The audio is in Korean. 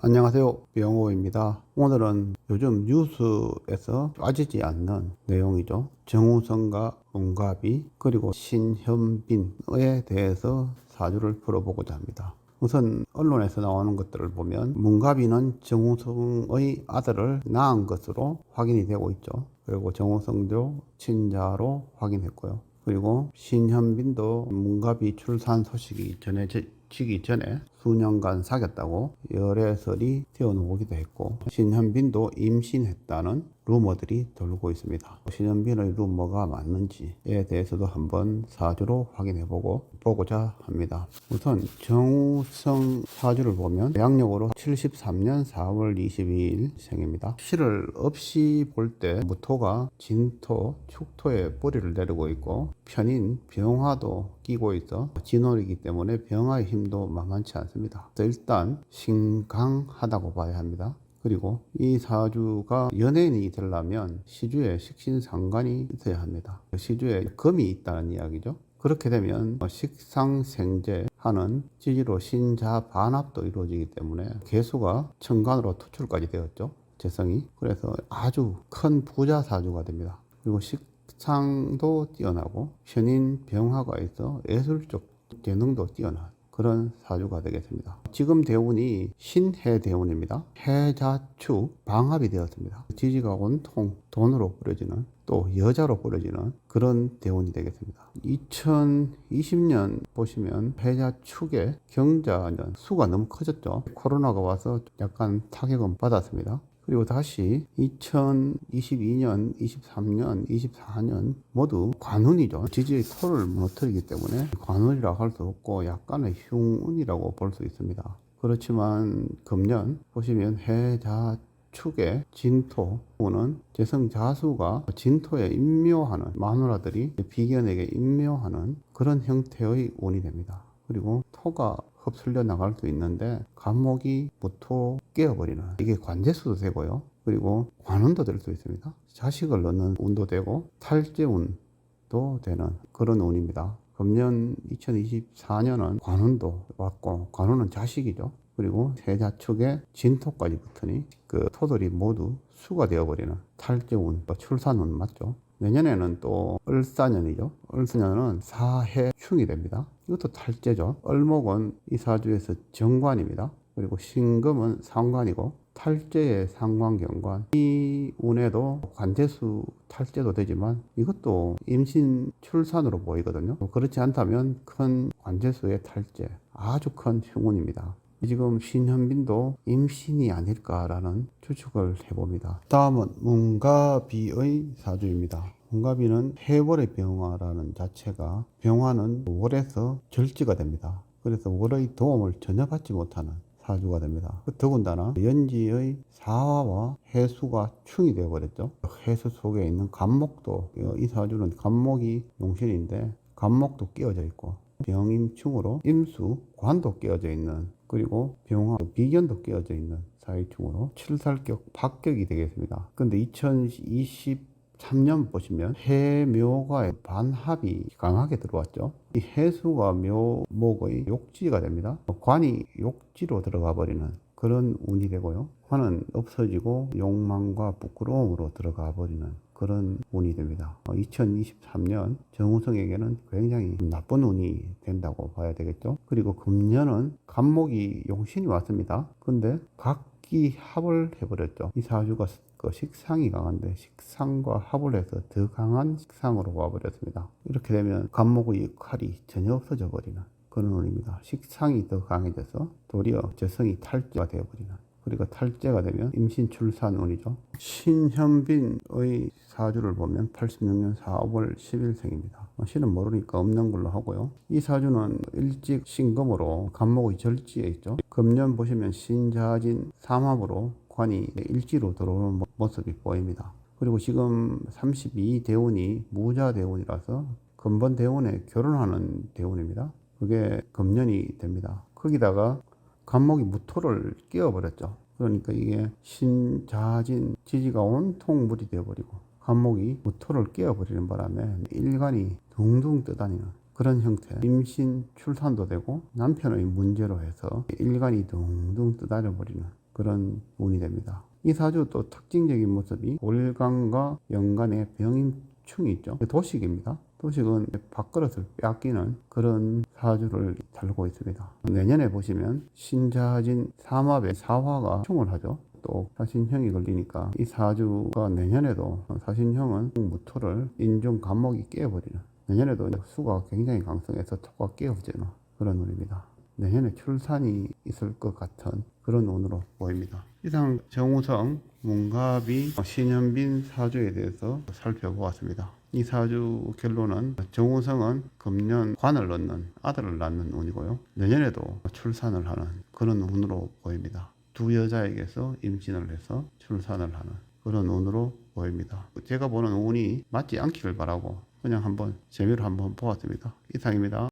안녕하세요. 병호입니다. 오늘은 요즘 뉴스에서 빠지지 않는 내용이죠. 정우성과 문가비 그리고 신현빈에 대해서 사주를 풀어보고자 합니다. 우선 언론에서 나오는 것들을 보면 문가비는 정우성의 아들을 낳은 것으로 확인이 되고 있죠. 그리고 정우성도 친자로 확인했고요. 그리고 신현빈도 문가비 출산 소식이 전해지기 전에 수년간 사귀었다고 열애설이 튀어나오기도 했고, 신현빈도 임신했다는 루머들이 돌고 있습니다. 신현빈의 루머가 맞는지에 대해서도 한번 사주로 확인해보고자 합니다. 우선 정우성 사주를 보면 양력으로 73년 4월 22일 생입니다. 실을 없이 볼 때 무토가 진토, 축토에 뿌리를 내리고 있고 편인 병화도 끼고 있어 진월이기 때문에 병화의 힘도 만만치 않습니다. 일단 신강하다고 봐야 합니다. 그리고 이 사주가 연예인이 되려면 시주에 식신상관이 있어야 합니다. 시주에 금이 있다는 이야기죠. 그렇게 되면 식상생재하는 지지로 신자 반합도 이루어지기 때문에 개수가 천간으로 투출까지 되었죠. 재성이. 그래서 아주 큰 부자 사주가 됩니다. 그리고 식상도 뛰어나고 현인 병화가 있어 예술적 재능도 뛰어난 그런 사주가 되겠습니다. 지금 대운이 신해 대운입니다. 해자축 방합이 되었습니다. 지지가 온통 돈으로 꾸려지는, 또 여자로 꾸려지는 그런 대운이 되겠습니다. 2020년 보시면 해자축의 경자년 수가 너무 커졌죠. 코로나가 와서 약간 타격은 받았습니다. 그리고 다시 2022년, 23년, 24년 모두 관운이죠. 지지의 토를 무너뜨리기 때문에 관운이라고 할 수 없고 약간의 흉운이라고 볼 수 있습니다. 그렇지만 금년 보시면 해자축의 진토는 재성자수가 진토에 임묘하는, 마누라들이 비견에게 임묘하는 그런 형태의 운이 됩니다. 그리고 토가 흡술려 나갈 수 있는데 간목이 무토 깨어버리는, 이게 관재수도 되고요. 그리고 관운도 될 수 있습니다. 자식을 낳는 운도 되고 탈재운도 되는 그런 운입니다. 금년 2024년은 관운도 왔고, 관운은 자식이죠. 그리고 세자축에 진토까지 붙으니 그 토들이 모두 수가 되어버리는 탈재운, 출산운 맞죠. 내년에는 또 을사년이죠. 을사년은 사해충이 됩니다. 이것도 탈재죠. 을목은 이 사주에서 정관입니다. 그리고 신금은 상관이고 탈재의 상관경관. 이 운에도 관재수 탈재도 되지만 이것도 임신 출산으로 보이거든요. 그렇지 않다면 큰 관재수의 탈재, 아주 큰 흉운입니다. 지금 신현빈도 임신이 아닐까라는 추측을 해봅니다. 다음은 문가비의 사주입니다. 문가비는 해월의 병화라는 자체가, 병화는 월에서 절지가 됩니다. 그래서 월의 도움을 전혀 받지 못하는 사주가 됩니다. 더군다나 연지의 사화와 해수가 충이 되어버렸죠. 해수 속에 있는 간목도, 이 사주는 간목이 용신인데 간목도 끼어져 있고 병임충으로 임수, 관도 끼어져 있는, 그리고 병화, 비견도 끼어져 있는 사이충으로 칠살격 박격이 되겠습니다. 근데 2023년 보시면 해묘가의 반합이 강하게 들어왔죠. 이 해수가 묘목의 욕지가 됩니다. 관이 욕지로 들어가 버리는 그런 운이 되고요. 관은 없어지고 욕망과 부끄러움으로 들어가 버리는 그런 운이 됩니다. 2023년 정우성에게는 굉장히 나쁜 운이 된다고 봐야 되겠죠. 그리고 금년은 간목이 용신이 왔습니다. 근데 각기 합을 해버렸죠. 이 사주가 그 식상이 강한데 식상과 합을 해서 더 강한 식상으로 와버렸습니다. 이렇게 되면 간목의 역할이 전혀 없어져 버리는 그런 운입니다. 식상이 더 강해져서 도리어 재성이 탈재가 되어버리는, 그리고 탈재가 되면 임신 출산 운이죠. 신현빈의 사주를 보면 86년 4월 10일생입니다. 신은 모르니까 없는 걸로 하고요. 이 사주는 일찍 신금으로 간목의 절지에 있죠. 금년 보시면 신자진 삼합으로 관이 일지로 들어오는 모습이 보입니다. 그리고 지금 32대운이 무자 대운이라서 근본 대운에 결혼하는 대운입니다. 그게 금년이 됩니다. 거기다가 간목이 무토를 끼워버렸죠. 그러니까 이게 신자진 지지가 온통 물이 되어버리고 간목이 무토를 끼워버리는 바람에 일간이 둥둥 떠다니는 그런 형태, 임신 출산도 되고 남편의 문제로 해서 일간이 둥둥 떠다녀버리는 그런 운이 됩니다. 이 사주 또 특징적인 모습이 월간과 연간의 병임충이 있죠. 도식입니다. 도식은 밥그릇을 빼앗기는 그런 사주를 달고 있습니다. 내년에 보시면 신자진 삼합의 사화가 충을 하죠. 또 사신형이 걸리니까 이 사주가 내년에도 사신형은 무토를 인중 간목이 깨어버리는, 내년에도 수가 굉장히 강성해서 토가 깨어지는 그런 운입니다. 내년에 출산이 있을 것 같은 그런 운으로 보입니다. 이상 정우성, 문갑이, 신현빈 사주에 대해서 살펴보았습니다. 이 사주 결론은 정우성은 금년 관을 얻는, 아들을 낳는 운이고요. 내년에도 출산을 하는 그런 운으로 보입니다. 두 여자에게서 임신을 해서 출산을 하는 그런 운으로 보입니다. 제가 보는 운이 맞지 않기를 바라고 그냥 한번 재미로 한번 보았습니다. 이상입니다.